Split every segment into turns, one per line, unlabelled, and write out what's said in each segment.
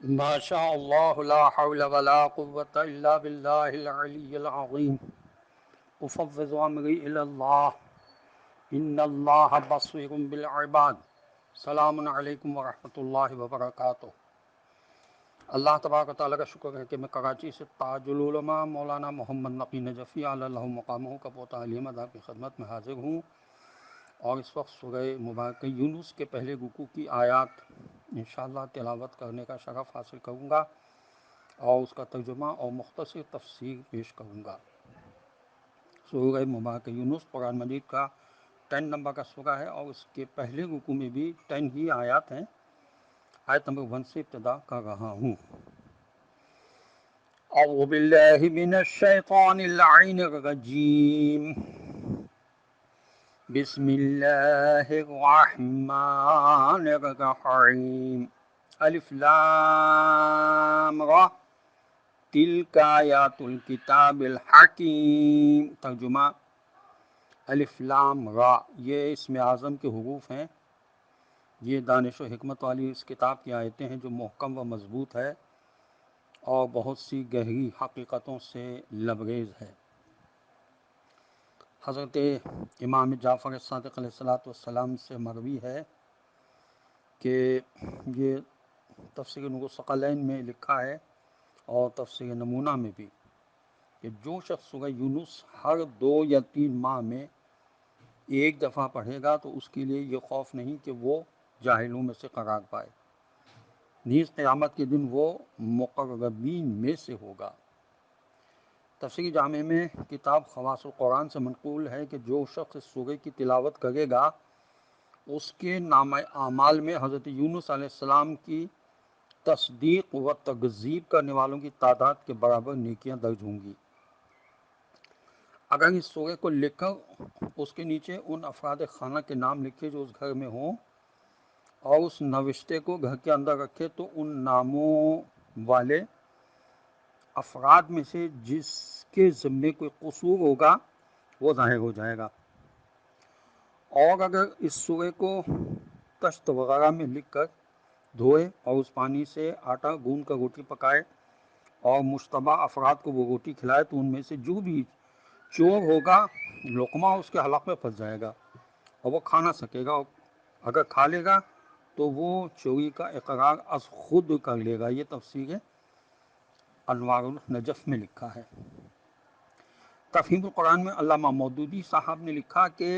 ما شاء الله لا حول ولا قوة إلا بالله العلي العظيم. أفوض أمري إلى الله إن الله بصير بالعباد. السلام علیکم ورحمۃ اللہ وبرکاتہ. اللہ تبارک و تعالیٰ کا شکر ہے کہ میں کراچی سے تاج العلماء مولانا محمد نقی نجفی علیہ اللہ مقامہ کا تعلیم ادا کی خدمت میں حاضر ہوں، اور اس وقت سورہ مبارکہ یونس کے پہلے رکوع کی آیات انشاءاللہ تلاوت کرنے کا شرف حاصل کروں گا اور اس کا ترجمہ اور مختصر تفسیر پیش کروں گا. سورہ مبارکہ یونس قرآن مجید کا 10 نمبر کا سورہ ہے، اور اس کے پہلے رکوع میں بھی 10 ہی آیات ہیں. آیت نمبر 1 سے ابتدا کر رہا ہوں. اعوذ باللہ من الشیطان اللعین الرجیم. بسم اللہ الرحمن الرحیم. الف لام را تلک آیات الکتاب الحکیم. ترجمہ: الف لام را یہ اسم اعظم کے حروف ہیں. یہ دانش و حکمت والی اس کتاب کی آیتیں ہیں جو محکم و مضبوط ہے اور بہت سی گہری حقیقتوں سے لبریز ہے. حضرت امام جعفر صادق علیہ السلام سے مروی ہے کہ یہ تفسیر نور الثقلین میں لکھا ہے اور تفسیر نمونہ میں بھی، کہ جو شخص سورہ یونس ہر 2 یا 3 ماہ میں ایک دفعہ پڑھے گا تو اس کے لیے یہ خوف نہیں کہ وہ جاہلوں میں سے قرار پائے، نیز قیامت کے دن وہ مقربین میں سے ہوگا. تفسیر جامع میں کتاب خواص القرآن سے منقول ہے کہ جو شخص اس سورہ کی تلاوت کرے گا اس کے نامہ اعمال میں حضرت یونس علیہ السلام کی تصدیق و تکذیب کرنے والوں کی تعداد کے برابر نیکیاں درج ہوں گی. اگر اس سورہ کو لکھ کر اس کے نیچے ان افراد خانہ کے نام لکھے جو اس گھر میں ہوں اور اس نوشتے کو گھر کے اندر رکھے تو ان ناموں والے افراد میں سے جس کے ذمے کوئی قصور ہوگا وہ ظاہر ہو جائے گا. اور اگر اس سورہ کو تشت وغیرہ میں لکھ کر دھوئے اور اس پانی سے آٹا گوندھ کر روٹی پکائے اور مشتبہ افراد کو وہ روٹی کھلائے تو ان میں سے جو بھی چور ہوگا لقمہ اس کے حلق میں پھنس جائے گا اور وہ کھا نہ سکے گا. اگر کھا لے گا تو وہ چوری کا اقرار از خود کر لے گا. یہ تفسیر انوار النجف میں لکھا ہے. تفہیم القرآن میں علامہ مودودی صاحب نے لکھا کہ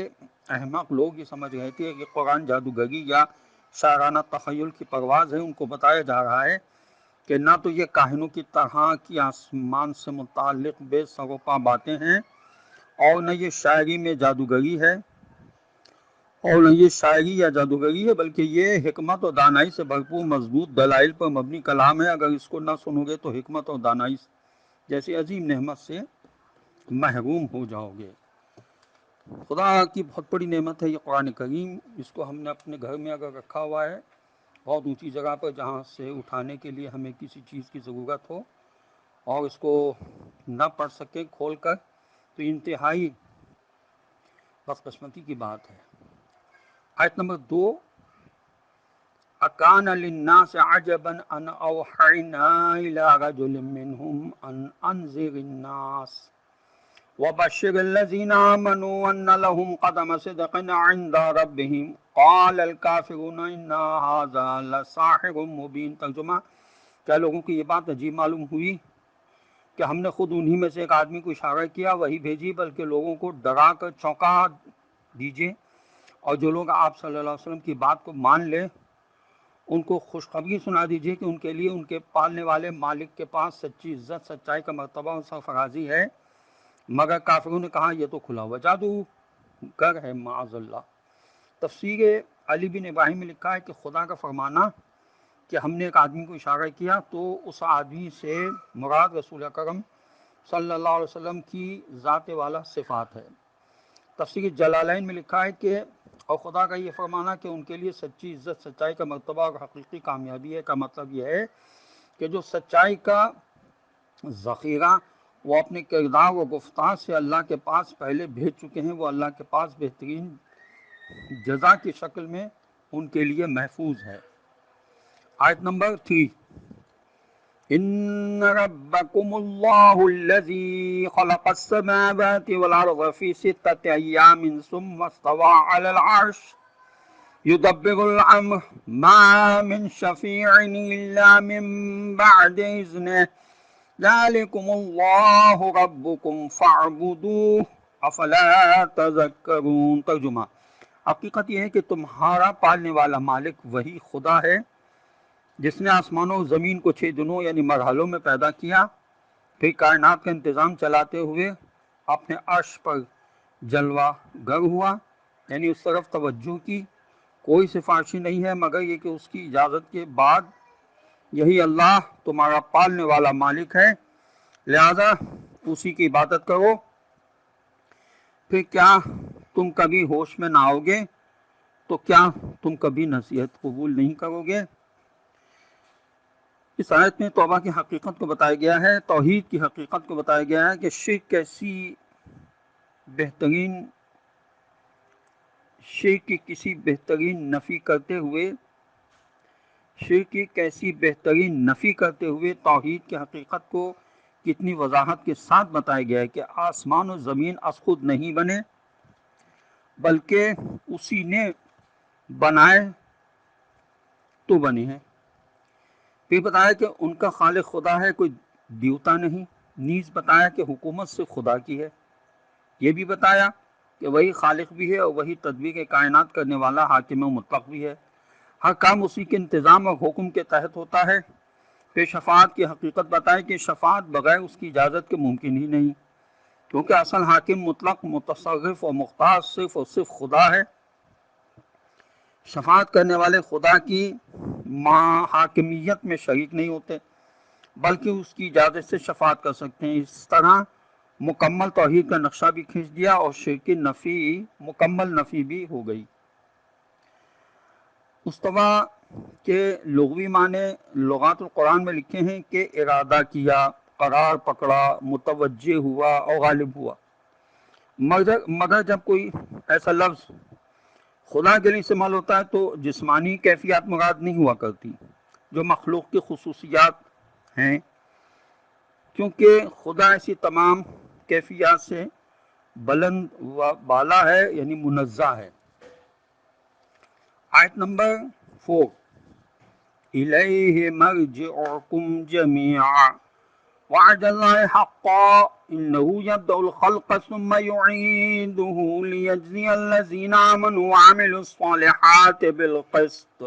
احمق لوگ یہ سمجھ رہے تھے کہ قرآن جادوگری یا شاعرانہ تخیل کی پرواز ہے. ان کو بتایا جا رہا ہے کہ نہ تو یہ کاہنوں کی طرح کی آسمان سے متعلق بے سر و پا باتیں ہیں اور نہ یہ شاعری میں جادوگری ہے اور نہ یہ شاعری یا جادوگری ہے، بلکہ یہ حکمت اور دانائی سے بھرپور مضبوط دلائل پر مبنی کلام ہے. اگر اس کو نہ سنو گے تو حکمت اور دانائی جیسی عظیم نعمت سے محروم ہو جاؤ گے. خدا کی بہت بڑی نعمت ہے یہ قرآن کریم. اس کو ہم نے اپنے گھر میں اگر رکھا ہوا ہے بہت اونچی جگہ پر جہاں سے اٹھانے کے لیے ہمیں کسی چیز کی ضرورت ہو اور اس کو نہ پڑھ سکے کھول کر، تو انتہائی بدقسمتی کی بات ہے. آیت نمبر 2: اکان للناس عجبا ان اوحینا الی رجل منهم ان انذر الناس وبشر الذین آمنوا ان لهم قدم صدق عند ربهم قال الکافرون ان ھذا لساحر مبین. ترجمہ: کیا لوگوں کو یہ بات عجیب معلوم ہوئی کہ ہم نے خود انہی میں سے ایک آدمی کو اشارہ کیا، وہی بھیجی، بلکہ لوگوں کو ڈرا کر چونکا دیجیے، اور جو لوگ آپ صلی اللہ علیہ وسلم کی بات کو مان لے ان کو خوشخبری سنا دیجیے کہ ان کے لیے ان کے پالنے والے مالک کے پاس سچی عزت، سچائی کا مرتبہ اور سرفرازی ہے. مگر کافروں نے کہا یہ تو کھلا ہوا جادو گر ہے، معاذ اللہ. تفسیر علی بن ابراہیم میں لکھا ہے کہ خدا کا فرمانا کہ ہم نے ایک آدمی کو اشارہ کیا تو اس آدمی سے مراد رسول اکرم صلی اللہ علیہ وسلم کی ذات والا صفات ہے. تفسیر جلالین میں لکھا ہے کہ اور خدا کا یہ فرمانا کہ ان کے لیے سچی عزت، سچائی کا مرتبہ اور حقیقی کامیابی ہے کا مطلب یہ ہے کہ جو سچائی کا ذخیرہ وہ اپنے کردار و گفتار سے اللہ کے پاس پہلے بھیج چکے ہیں، وہ اللہ کے پاس بہترین جزا کی شکل میں ان کے لیے محفوظ ہے. آیت نمبر 3: ان ربکم اللہ الذی خلق السماوات والارض فی 6 ایام ثم استوى علی العرش یدبر الامر ما من شفیع الا من بعد اذنہ ذالکم اللہ ربکم فاعبدوہ افلا تذکرون۔ ترجمہ: حقیقت یہ ہے کہ تمہارا پالنے والا مالک وہی خدا ہے جس نے آسمانوں و زمین کو 6 دنوں یعنی مرحلوں میں پیدا کیا، پھر کائنات کا انتظام چلاتے ہوئے اپنے عرش پر جلوہ گر ہوا، یعنی اس طرف توجہ کی۔ کوئی سفارشی نہیں ہے مگر یہ کہ اس کی اجازت کے بعد یہی اللہ تمہارا پالنے والا مالک ہے، لہذا اسی کی عبادت کرو۔ پھر کیا تم کبھی ہوش میں نہ آؤ گے؟ تو کیا تم کبھی نصیحت قبول نہیں کرو گے؟ اس آیت میں توبہ کی حقیقت کو بتایا گیا ہے، توحید کی حقیقت کو بتایا گیا ہے کہ شرک کی کیسی بہترین نفی کرتے ہوئے توحید کی حقیقت کو کتنی وضاحت کے ساتھ بتایا گیا ہے کہ آسمان و زمین از خود نہیں بنے بلکہ اسی نے بنائے تو بنے ہیں۔ پھر بتایا کہ ان کا خالق خدا ہے، کوئی دیوتا نہیں۔ نیز بتایا کہ حکومت صرف خدا کی ہے۔ یہ بھی بتایا کہ وہی خالق بھی ہے اور وہی تدبیر کائنات کرنے والا حاکم و مطلق بھی ہے، ہر کام اسی کے انتظام اور حکم کے تحت ہوتا ہے۔ پھر شفاعت کی حقیقت بتائی کہ شفاعت بغیر اس کی اجازت کے ممکن ہی نہیں، کیونکہ اصل حاکم مطلق متصرف اور مختار صرف اور صرف خدا ہے۔ شفاعت کرنے والے خدا کی حاکمیت میں شریک نہیں ہوتے بلکہ اس کی اجازت سے شفاعت کر سکتے ہیں۔ اس طرح مکمل توحید کا نقشہ بھی کھینچ دیا اور شرک نفی مکمل نفی بھی ہو گئی۔ استوا کے لغوی معنی لغات القرآن میں لکھے ہیں کہ ارادہ کیا، قرار پکڑا، متوجہ ہوا اور غالب ہوا، مگر جب کوئی ایسا لفظ خدا کے لیے استعمال ہوتا ہے تو جسمانی کیفیات مراد نہیں ہوا کرتی جو مخلوق کی خصوصیات ہیں، کیونکہ خدا ایسی تمام کیفیات سے بلند و بالا ہے، یعنی منزہ ہے۔ آیت نمبر 4: الیہ مرجعکم جمیعا وعد اللہ حقا انہ یبدأ الخلق ثم یعیدہ لیجزی الذین آمنوا وعملوا الصالحات بالقسط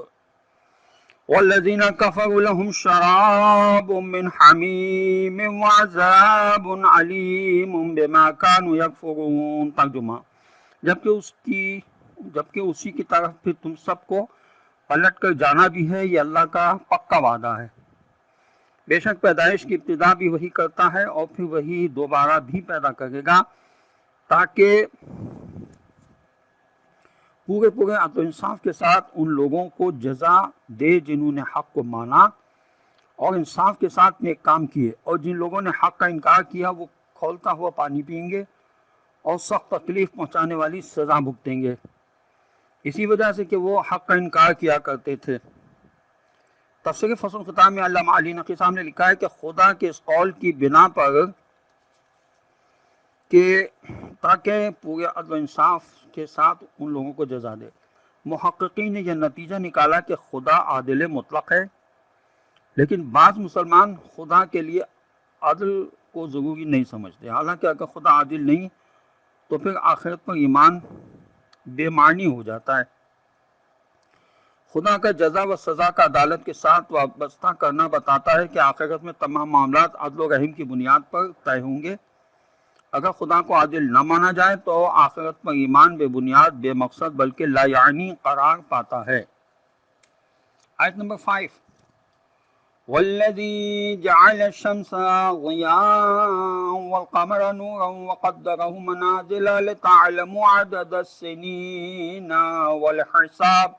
والذین کفروا لهم شراب من حمیم وعذاب علیم بما کانوا یکفرون۔ ترجمہ: جبکہ اسی کی طرف پھر تم سب کو پلٹ کر جانا بھی ہے، یہ اللہ کا پکا وعدہ ہے۔ بے شک پیدائش کی ابتدا بھی وہی کرتا ہے اور پھر وہی دوبارہ بھی پیدا کرے گا تاکہ پورے عدل و انصاف کے ساتھ ان لوگوں کو جزا دے جنہوں نے حق کو مانا اور انصاف کے ساتھ نیک کام کیے، اور جن لوگوں نے حق کا انکار کیا وہ کھولتا ہوا پانی پئیں گے اور سخت تکلیف پہنچانے والی سزا بھگتیں گے، اسی وجہ سے کہ وہ حق کا انکار کیا کرتے تھے۔ تفسیر فصل الخطاب میں علامہ علی نقی صاحب نے لکھا ہے کہ خدا کے اس قول کی بنا پر کہ تاکہ پورے عدل و انصاف کے ساتھ ان لوگوں کو جزا دے، محققین نے یہ نتیجہ نکالا کہ خدا عادل مطلق ہے، لیکن بعض مسلمان خدا کے لیے عدل کو ضروری نہیں سمجھتے، حالانکہ اگر خدا عادل نہیں تو پھر آخرت پر ایمان بے معنی ہو جاتا ہے۔ خدا کا جزا و سزا کا عدالت کے ساتھ وابستہ کرنا بتاتا ہے کہ آخرت میں تمام معاملات عدل و رحم کی بنیاد پر طے ہوں گے۔ اگر خدا کو عادل نہ مانا جائے تو آخرت پر ایمان بے بنیاد، بے مقصد بلکہ لا یعنی قرار پاتا ہے۔ آیت نمبر 5: وَالَّذِي جَعَلَ الشَّمْسَ ضِيَاءً وَالْقَمَرَ نُورًا وَقَدَّرَهُ مَنَازِلَ لِتَعْلَمُوا عَدَدَ السِّنِينَ وَالْحِسَابَ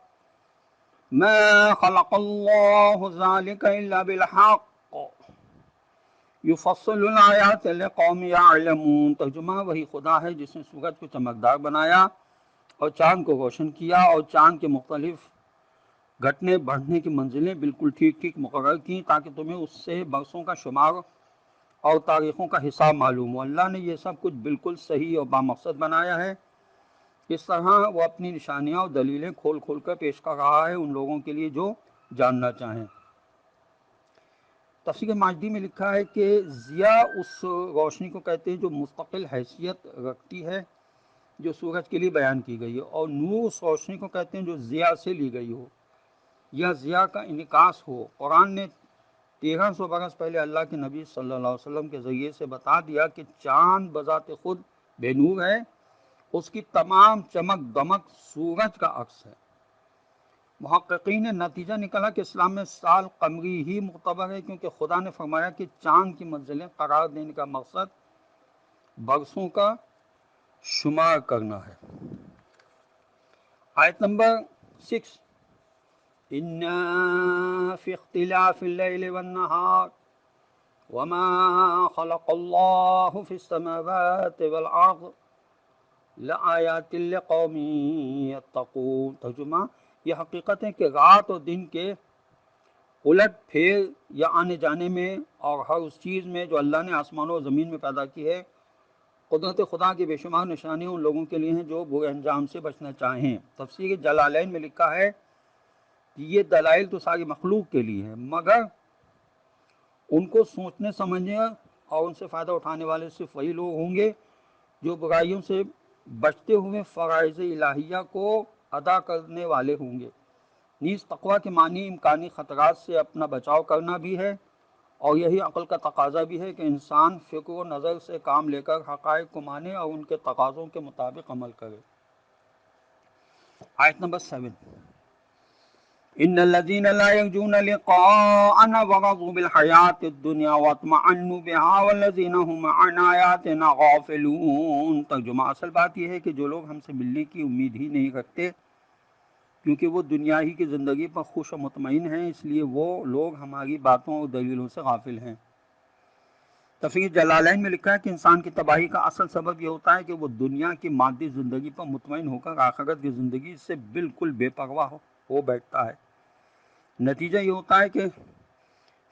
مَا خَلَقَ اللَّهُ ذَلِكَ إِلَّا بِالْحَقِّ یفصل الآیات لقوم یعلمون۔ ترجمہ: وہی خدا ہے جس نے سورج کو چمکدار بنایا اور چاند کو روشن کیا اور چاند کے مختلف گھٹنے بڑھنے کی منزلیں بالکل ٹھیک ٹھیک مقرر کی تاکہ تمہیں اس سے برسوں کا شمار اور تاریخوں کا حساب معلوم ہو۔ اللہ نے یہ سب کچھ بالکل صحیح اور بامقصد بنایا ہے۔ اس طرح وہ اپنی نشانیاں اور دلیلیں کھول کھول کر پیش کر رہا ہے ان لوگوں کے لیے جو جاننا چاہیں۔ تفسیر ماجدی میں لکھا ہے کہ ضیاء اس روشنی کو کہتے ہیں جو مستقل حیثیت رکھتی ہے، جو سورج کے لیے بیان کی گئی ہے، اور نور اس روشنی کو کہتے ہیں جو ضیاء سے لی گئی ہو یا ضیاء کا انعکاس ہو۔ قرآن نے 1300 برس پہلے اللہ کے نبی صلی اللہ علیہ وسلم کے ذریعے سے بتا دیا کہ چاند بذات خود بے نور ہے، اس کی تمام چمک دمک سورج کا عکس ہے۔ محققین نے نتیجہ نکلا کہ اسلام میں سال قمری ہی معتبر ہے، کیونکہ خدا نے فرمایا کہ چاند کی منزلیں قرار دینے کا مقصد برسوں کا شمار کرنا ہے۔ آیت نمبر 6، اِنَّا فِي اخْتِلَافِ اللَّيْلِ وَالنَّهَارِ وَمَا خَلَقَ اللَّهُ فِي السَّمَاوَاتِ وَالْأَرْضِ لَآيَاتٍ لِقَوْمٍ يَتَّقُونَ۔ ترجمہ، یہ حقیقت ہے کہ رات اور دن کے الٹ پھیر یا آنے جانے میں اور ہر اس چیز میں جو اللہ نے آسمانوں اور زمین میں پیدا کی ہے، قدرت خدا کی بے شمار نشانیاں ان لوگوں کے لیے ہیں جو برے انجام سے بچنا چاہیں۔ تفسیر جلالین میں لکھا ہے کہ یہ دلائل تو ساری مخلوق کے لیے ہیں، مگر ان کو سوچنے سمجھنے اور ان سے فائدہ اٹھانے والے صرف وہی لوگ ہوں گے جو برائیوں سے بچتے ہوئے فرائض الہیہ کو ادا کرنے والے ہوں گے۔ نیز تقویٰ کے معنی امکانی خطرات سے اپنا بچاؤ کرنا بھی ہے، اور یہی عقل کا تقاضا بھی ہے کہ انسان فکر و نظر سے کام لے کر حقائق کو مانے اور ان کے تقاضوں کے مطابق عمل کرے۔ آیت نمبر 7، ان الذين لا يرجون لقاءنا ورضوا بالحياة الدنيا واطمأنوا بها والذين هم عن آياتنا غافلون۔ ترجمہ، اصل بات یہ ہے کہ جو لوگ ہم سے ملنے کی امید ہی نہیں رکھتے کیونکہ وہ دنیا ہی کی زندگی پر خوش و مطمئن ہیں، اس لیے وہ لوگ ہماری باتوں اور دلیلوں سے غافل ہیں۔ تفسیر جلالین میں لکھا ہے کہ انسان کی تباہی کا اصل سبب یہ ہوتا ہے کہ وہ دنیا کی مادی زندگی پر مطمئن ہو کر آخرت کی زندگی سے بالکل بے پرواہ ہو بیٹھتا ہے۔ نتیجہ یہ ہوتا ہے کہ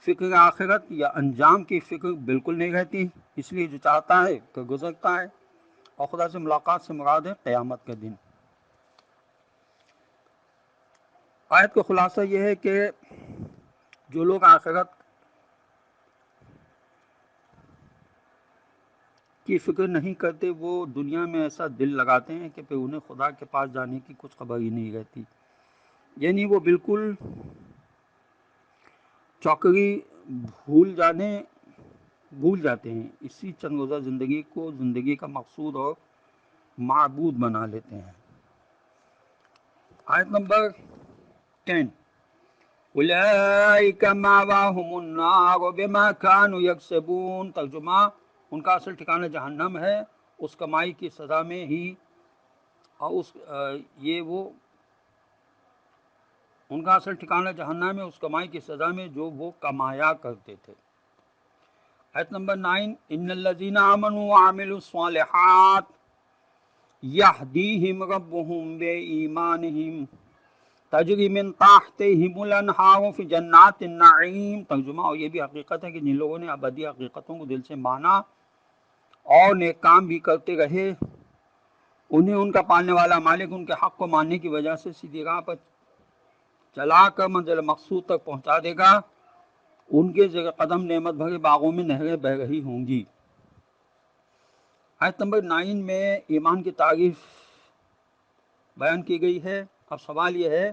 فکر آخرت یا انجام کی فکر بالکل نہیں رہتی، اس لیے جو چاہتا ہے کہ گزرتا ہے، اور خدا سے ملاقات سے مراد ہے قیامت کا دن۔ آیت کا خلاصہ یہ ہے کہ جو لوگ آخرت کی فکر نہیں کرتے وہ دنیا میں ایسا دل لگاتے ہیں کہ پھر انہیں خدا کے پاس جانے کی کچھ خبر ہی نہیں رہتی، یعنی وہ بالکل چوکری بھول جاتے ہیں، اسی چند روزہ زندگی کو زندگی کا مقصود اور معبود بنا لیتے ہیں۔ آیت نمبر 10، اولئک مأواہم النار بما کانوا یکسبون۔ ترجمہ، ان کا اصل ٹھکانہ جہنم ہے اس کمائی کی سزا میں ہی، اور ان کا اصل ٹھکانہ جہنم ہے اس کمائی کی سزا میں جو وہ کمایا کرتے تھے۔ آیت نمبر 9، ان الذین آمنوا وعملوا الصالحات یہدیہم ربہم بإیمانہم تجری من تحتہم الانہار فی جنات النعیم۔ ترجمہ، اور یہ بھی حقیقت ہے کہ جن لوگوں نے ابدی حقیقتوں کو دل سے مانا اور نیک کام بھی کرتے رہے، انہیں ان کا پالنے والا مالک ان کے حق کو ماننے کی وجہ سے سیدھی راہ پر چلا کر منزل مقصود تک پہنچا دے گا۔ ان کے زیر قدم نعمت بھرے باغوں میں نہریں بہہ رہی ہوں گی۔ آیت نمبر 9 میں ایمان کی تعریف بیان کی گئی ہے۔ اب سوال یہ ہے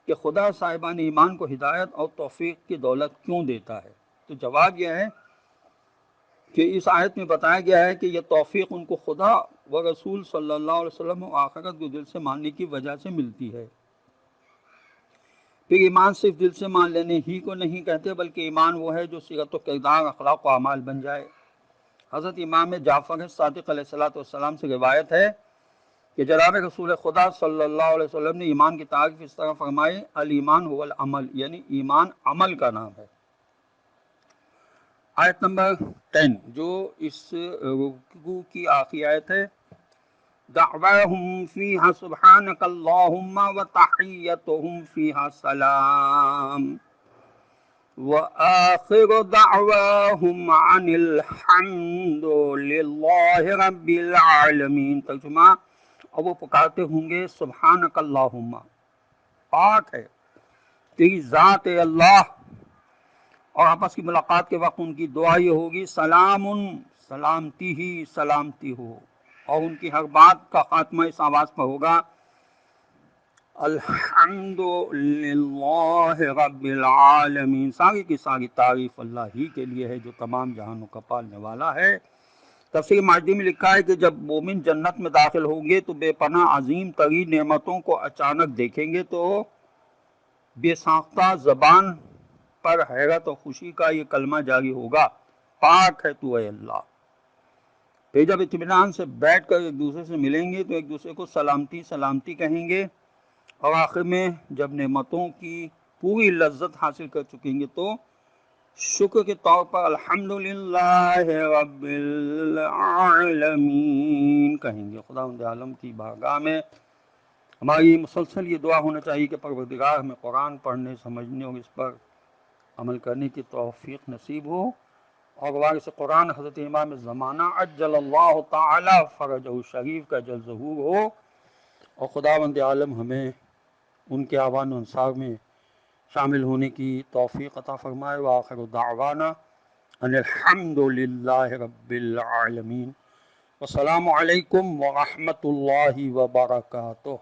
کہ خدا صاحبان ایمان کو ہدایت اور توفیق کی دولت کیوں دیتا ہے؟ تو جواب یہ ہے کہ اس آیت میں بتایا گیا ہے کہ یہ توفیق ان کو خدا و رسول صلی اللہ علیہ وسلم و آخرت کو دل سے ماننے کی وجہ سے ملتی ہے۔ پھر ایمان صرف دل سے مان لینے ہی کو نہیں کہتے، بلکہ ایمان وہ ہے جو سیرت و کردار، اخلاق و اعمال بن جائے۔ حضرت امام جعفر صادق علیہ السلام سے روایت ہے کہ جناب رسول خدا صلی اللہ علیہ وسلم نے ایمان کی تعریف اس طرح فرمائی، الایمان هو العمل، یعنی ایمان عمل کا نام ہے۔ آیت نمبر 10 جو اس رکوع کی آخری آیت ہے، دعواهم فيها سبحانك اللهم وتحيتهم فيها سلام وآخر دعواهم عن الحمد لله رب العالمین۔ ترجمہ، اور وہ پکارتے ہوں گے سبحانک اللہم، پاک ہے تیری ذات ہے اللہ، اور آپس کی ملاقات کے وقت ان کی دعا یہ ہوگی سلام، سلامتی ہی سلامتی ہو، اور ان کی ہر بات کا خاتمہ اس آواز پر ہوگا الحمد للہ رب العالمین، ساری کی ساری تعریف اللہ ہی کے لیے ہے جو تمام جہانوں کا پالنے والا ہے۔ تفسیر ماجدی میں لکھا ہے کہ جب مومن جنت میں داخل ہوں گے تو بے پناہ عظیم ترین نعمتوں کو اچانک دیکھیں گے تو بے ساختہ زبان پر حیرت اور خوشی کا یہ کلمہ جاری ہوگا، پاک ہے تو اے اللہ۔ پھر جب اطمینان سے بیٹھ کر ایک دوسرے سے ملیں گے تو ایک دوسرے کو سلامتی سلامتی کہیں گے، اور آخر میں جب نعمتوں کی پوری لذت حاصل کر چکیں گے تو شکر کے طور پر الحمدللہ رب العالمین کہیں گے۔ خداوند عالم کی بارگاہ میں ہماری مسلسل یہ دعا ہونا چاہیے کہ پروردگار ہمیں قرآن پڑھنے، سمجھنے اور اس پر عمل کرنے کی توفیق نصیب ہو، اور وارث قرآن حضرت امام زمانہ عجل اللہ تعالی فرجہ شریف کا جل ظہور ہو، اور خداوند عالم ہمیں ان کے اعوان و انصار میں شامل ہونے کی توفیق عطا فرمائے۔ وآخر دعوانا ان الحمد للہ رب العالمین۔ والسلام علیکم ورحمۃ اللہ وبرکاتہ۔